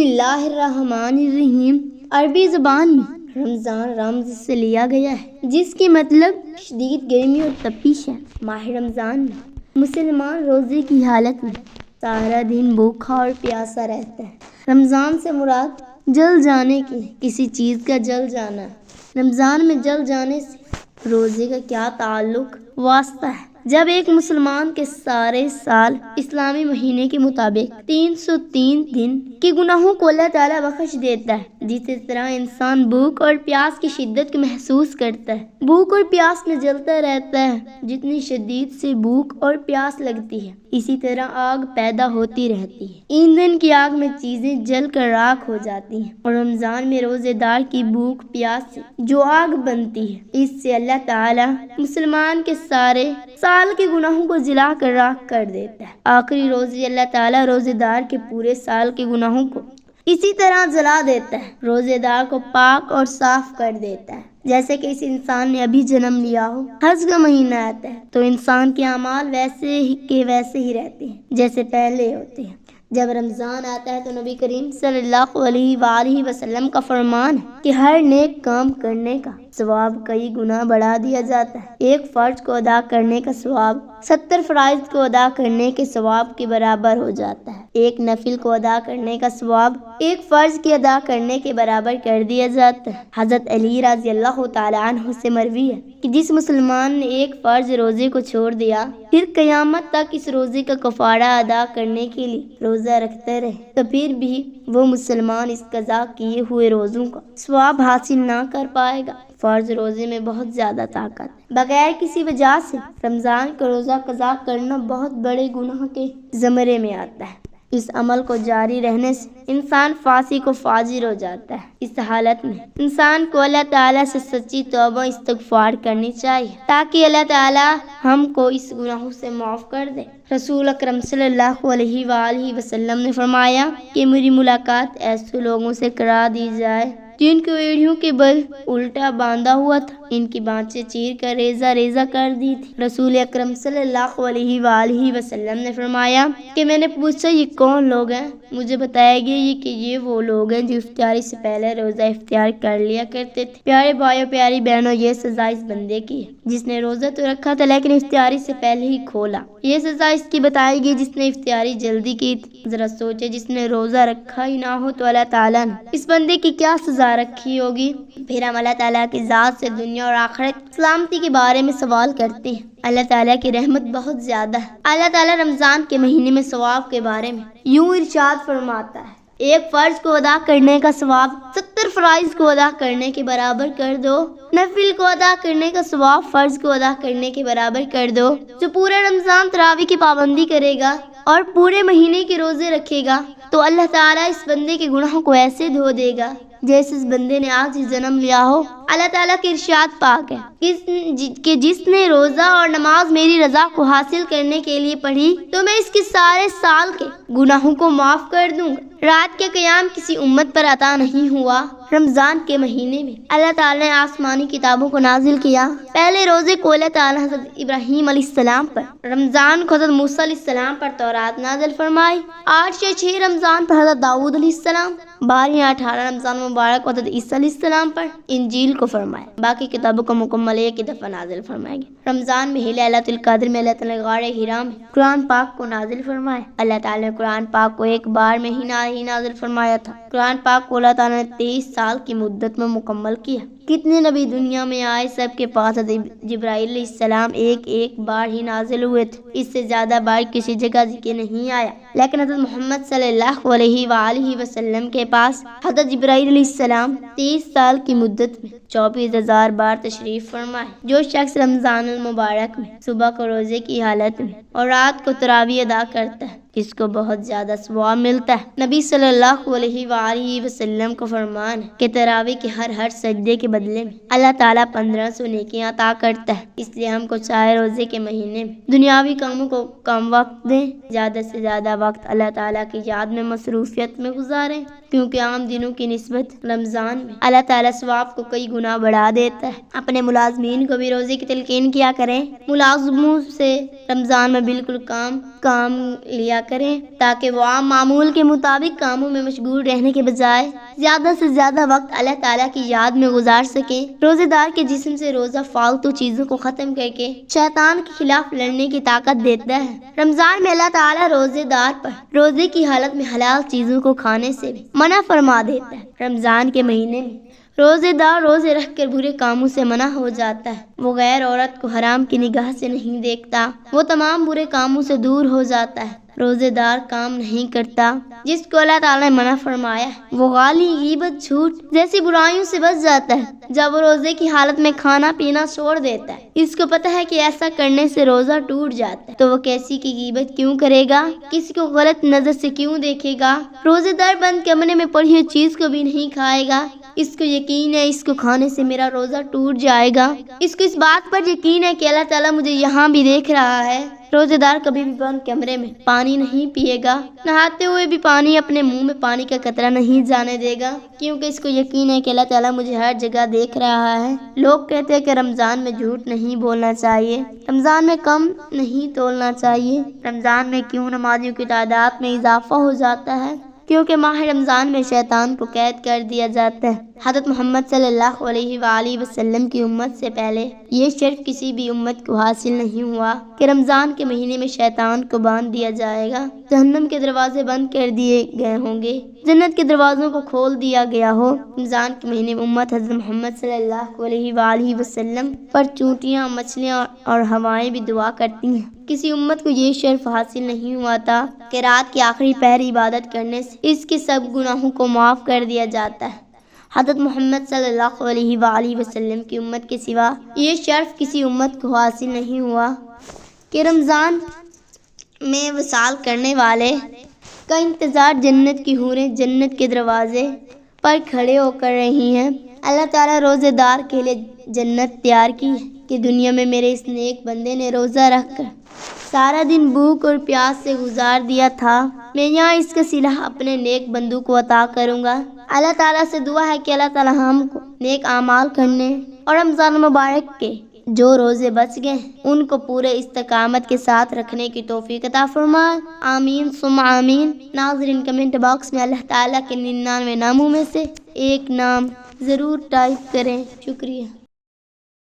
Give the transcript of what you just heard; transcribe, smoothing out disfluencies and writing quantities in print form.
اللہ الرحمن الرحیم عربی زبان میں رمضان رمز سے لیا گیا ہے جس کی مطلب شدید گرمی اور تپش ہے۔ ماہ رمضان میں مسلمان روزے کی حالت میں سارا دن بھوکا اور پیاسا رہتا ہے۔ رمضان سے مراد جل جانے کی کسی چیز کا جل جانا ہے۔ رمضان میں جل جانے سے روزے کا کیا تعلق واسطہ ہے؟ جب ایک مسلمان کے سارے سال اسلامی مہینے کے مطابق 303 دن کے گناہوں کو اللہ تعالیٰ بخش دیتا ہے، جس طرح انسان بھوک اور پیاس کی شدت کو محسوس کرتا ہے، بھوک اور پیاس میں جلتا رہتا ہے، جتنی شدید سے بھوک اور پیاس لگتی ہے اسی طرح آگ پیدا ہوتی رہتی ہے۔ ایندھن کی آگ میں چیزیں جل کر راکھ ہو جاتی ہیں، اور رمضان میں روزے دار کی بھوک پیاس سے جو آگ بنتی ہے، اس سے اللہ تعالیٰ مسلمان کے سارے سال کے گناہوں کو جلا کر راکھ کر دیتا ہے۔ آخری روزے اللہ تعالیٰ روزے دار کے پورے سال کے گناہوں کو اسی طرح جلا دیتا ہے، روزے دار کو پاک اور صاف کر دیتا ہے جیسے کہ اس انسان نے ابھی جنم لیا ہو۔ حج کا مہینہ آتا ہے تو انسان کے اعمال ویسے ہی رہتے ہیں جیسے پہلے ہوتے ہیں۔ جب رمضان آتا ہے تو نبی کریم صلی اللہ علیہ وآلہ وسلم کا فرمان ہے کہ ہر نیک کام کرنے کا ثواب کئی گنا بڑھا دیا جاتا ہے۔ ایک فرض کو ادا کرنے کا ثواب 70 فرائض کو ادا کرنے کے ثواب کے برابر ہو جاتا ہے۔ ایک نفل کو ادا کرنے کا ثواب ایک فرض کے ادا کرنے کے برابر کر دیا جاتا ہے۔ حضرت علی رضی اللہ تعالیٰ عنہ سے مروی ہے کہ جس مسلمان نے ایک فرض روزے کو چھوڑ دیا پھر قیامت تک اس روزے کا کفارہ ادا کرنے کے لیے روزہ رکھتا رہے تو پھر بھی وہ مسلمان اس قضا کیے ہوئے روزوں کا ثواب حاصل نہ کر پائے گا۔ فرض روزے میں بہت زیادہ طاقت ہے، بغیر کسی وجہ سے رمضان کا روزہ قضا کرنا بہت بڑے گناہ کے زمرے میں آتا ہے۔ اس عمل کو جاری رہنے سے انسان فاسق و فاجر ہو جاتا ہے۔ اس حالت میں انسان کو اللہ تعالیٰ سے سچی توبہ استغفار کرنی چاہیے تاکہ اللہ تعالیٰ ہم کو اس گناہوں سے معاف کر دے۔ رسول اکرم صلی اللہ علیہ وآلہ وسلم نے فرمایا کہ میری ملاقات ایسے لوگوں سے کرا دی جائے جن کی ایڑیوں کے بل الٹا باندھا ہوا تھا، ان کی بانچیں چیر کر ریزہ ریزہ کر دی تھی۔ رسول اکرم صلی اللہ علیہ وآلہ وسلم نے فرمایا کہ میں نے پوچھا یہ کون لوگ ہیں؟ مجھے بتایا گیا کہ یہ وہ لوگ ہیں جو افطاری سے پہلے روزہ افطار کر لیا کرتے تھے۔ پیارے بھائیوں پیاری بہنوں، یہ سزا اس بندے کی ہے جس نے روزہ تو رکھا تھا لیکن افطاری سے پہلے ہی کھولا۔ یہ سزا اس کی بتائی گئی جس نے افطاری جلدی کی تھی۔ ذرا سوچے جس نے روزہ رکھا ہی نہ ہو تو اللہ تعالیٰ نے اس بندے کی کیا سزا رکھی ہوگی۔ پھر ہم اللہ تعالیٰ کی ذات سے دنیا اور آخرت سلامتی کے بارے میں سوال کرتے ہیں۔ اللہ تعالیٰ کی رحمت بہت زیادہ ہے۔ اللہ تعالیٰ رمضان کے مہینے میں ثواب کے بارے میں یوں ارشاد فرماتا ہے، ایک فرض کو ادا کرنے کا ثواب 70 فرائض کو ادا کرنے کے برابر کر دو، نفل کو ادا کرنے کا ثواب فرض کو ادا کرنے کے برابر کر دو۔ جو پورا رمضان تراویح کی پابندی کرے گا اور پورے مہینے کے روزے رکھے گا تو اللہ تعالیٰ اس بندے کے گناہوں کو ایسے دھو دے گا جیسے اس بندے نے آج ہی جنم لیا ہو۔ اللہ تعالیٰ کے ارشاد پاک ہے کہ جس نے روزہ اور نماز میری رضا کو حاصل کرنے کے لیے پڑھی تو میں اس کے سارے سال کے گناہوں کو معاف کر دوں گا۔ رات کے قیام کسی امت پر عطا نہیں ہوا۔ رمضان کے مہینے میں اللہ تعالیٰ نے آسمانی کتابوں کو نازل کیا۔ پہلے روزے کو اللہ تعالیٰ حضرت ابراہیم علیہ السلام پر، رمضان کو حضرت موسیٰ علیہ السلام پر تورات نازل فرمائی، 8 یا 6 رمضان پر حضرت داؤد علیہ السلام، 12 یا 18 رمضان مبارک کو حضرت عیسیٰ علیہ السلام پر انجیل کو فرمایا۔ باقی کتابوں کو مکمل ایک ہی دفعہ نازل فرمائے گی۔ رمضان میں لیلۃ القدر میں اللہ تعالیٰ نے غار حرا میں قرآن پاک کو نازل فرمایا۔ اللہ تعالیٰ نے قرآن پاک کو ایک بار میں ہی نازل فرمایا تھا۔ قرآن پاک کو اللہ تعالیٰ نے 23 سال کی مدت میں مکمل کیا۔ کتنے نبی دنیا میں آئے، سب کے پاس حضرت جبرائیل علیہ السلام ایک بار ہی نازل ہوئے تھے، اس سے زیادہ بار کسی جگہ ذکر نہیں آیا۔ لیکن حضرت محمد صلی اللہ علیہ وآلہ وسلم کے پاس حضرت جبرائیل علیہ السلام 23 سال کی مدت میں 24,000 بار تشریف فرمائے۔ جو شخص رمضان المبارک میں صبح کو روزے کی حالت میں اور رات کو تراویح ادا کرتا ہے اس کو بہت زیادہ ثواب ملتا ہے۔ نبی صلی اللہ علیہ وآلہ وسلم کو فرمان ہے کہ تراویح کے ہر سجدے کے بدلے میں اللہ تعالیٰ 1500 نیکیاں عطا کرتا ہے۔ اس لیے ہم کو چاہے روزے کے مہینے میں دنیاوی کاموں کو کم وقت دیں، زیادہ سے زیادہ وقت اللہ تعالیٰ کی یاد میں مصروفیت میں گزاریں، کیونکہ عام دنوں کی نسبت رمضان میں اللہ تعالیٰ ثواب کو کئی گنا بڑھا دیتا ہے۔ اپنے ملازمین کو بھی روزے کی تلقین کیا کریں۔ ملازموں سے رمضان میں بالکل کام لیا کریں تاکہ وہ عام معمول کے مطابق کاموں میں مشغول رہنے کے بجائے زیادہ سے زیادہ وقت اللہ تعالیٰ کی یاد میں گزار سکیں۔ روزے دار کے جسم سے روزہ فالتو چیزوں کو ختم کر کے شیطان کے خلاف لڑنے کی طاقت دیتا ہے۔ رمضان میں اللہ تعالیٰ روزے دار پر روزے کی حالت میں حلال چیزوں کو کھانے سے بھی منع فرما دیتا ہے۔ رمضان کے مہینے میں روزے دار روزے رکھ کر برے کاموں سے منع ہو جاتا ہے۔ وہ غیر عورت کو حرام کی نگاہ سے نہیں دیکھتا، وہ تمام برے کاموں سے دور ہو جاتا ہے۔ روزے دار کام نہیں کرتا جس کو اللہ تعالیٰ نے منع فرمایا ہے۔ وہ غالی، غیبت، جھوٹ جیسی برائیوں سے بچ جاتا ہے۔ جب وہ روزے کی حالت میں کھانا پینا چھوڑ دیتا ہے، اس کو پتہ ہے کہ ایسا کرنے سے روزہ ٹوٹ جاتا ہے، تو وہ کسی کی غیبت کیوں کرے گا، کسی کو غلط نظر سے کیوں دیکھے گا، روزے دار بند کمرے میں پڑی ہوئی چیز کو بھی نہیں کھائے گا۔ اس کو یقین ہے اس کو کھانے سے میرا روزہ ٹوٹ جائے گا، اس کو اس بات پر یقین ہے کہ اللہ تعالیٰ مجھے یہاں بھی دیکھ رہا ہے۔ روزے دار کبھی بھی بند کمرے میں پانی نہیں پیے گا، نہاتے ہوئے بھی پانی اپنے منہ میں پانی کا قطرہ نہیں جانے دے گا، کیونکہ اس کو یقین ہے کہ اللہ تعالیٰ مجھے ہر جگہ دیکھ رہا ہے۔ لوگ کہتے ہیں کہ رمضان میں جھوٹ نہیں بولنا چاہیے، رمضان میں کم نہیں تولنا چاہیے، رمضان میں کیوں نمازیوں کی تعداد میں اضافہ ہو جاتا ہے؟ کیونکہ ماہ رمضان میں شیطان کو قید کر دیا جاتا ہے۔ حضرت محمد صلی اللہ علیہ وآلہ وسلم کی امت سے پہلے یہ شرف کسی بھی امت کو حاصل نہیں ہوا کہ رمضان کے مہینے میں شیطان کو باندھ دیا جائے گا، جہنم کے دروازے بند کر دیے گئے ہوں گے، جنت کے دروازوں کو کھول دیا گیا ہو۔ رمضان کے مہینے میں امت حضرت محمد صلی اللہ علیہ وآلہ وسلم پر چونٹیاں، مچھلیاں اور ہوائیں بھی دعا کرتی ہیں۔ کسی امت کو یہ شرف حاصل نہیں ہوا تھا کہ رات کی آخری پہر عبادت کرنے سے اس کے سب گناہوں کو معاف کر دیا جاتا ہے۔ حضرت محمد صلی اللہ علیہ وآلہ وسلم کی امت کے سوا یہ شرف کسی امت کو حاصل نہیں ہوا کہ رمضان میں وصال کرنے والے کا انتظار جنت کی حوریں جنت کے دروازے پر کھڑے ہو کر رہی ہیں۔ اللہ تعالیٰ روزے دار کے لیے جنت تیار کی ہے کہ دنیا میں میرے اس نیک بندے نے روزہ رکھ کر سارا دن بھوک اور پیاس سے گزار دیا تھا، میں یہاں اس کا صلہ اپنے نیک بندوں کو عطا کروں گا۔ اللہ تعالیٰ سے دعا ہے کہ اللہ تعالیٰ ہم کو نیک اعمال کرنے اور رمضان مبارک کے جو روزے بچ گئے ان کو پورے استقامت کے ساتھ رکھنے کی توفیق عطا فرمائے۔ آمین ثم آمین۔ ناظرین، کمنٹ باکس میں اللہ تعالیٰ کے 99 ناموں میں سے ایک نام ضرور ٹائپ کریں۔ شکریہ۔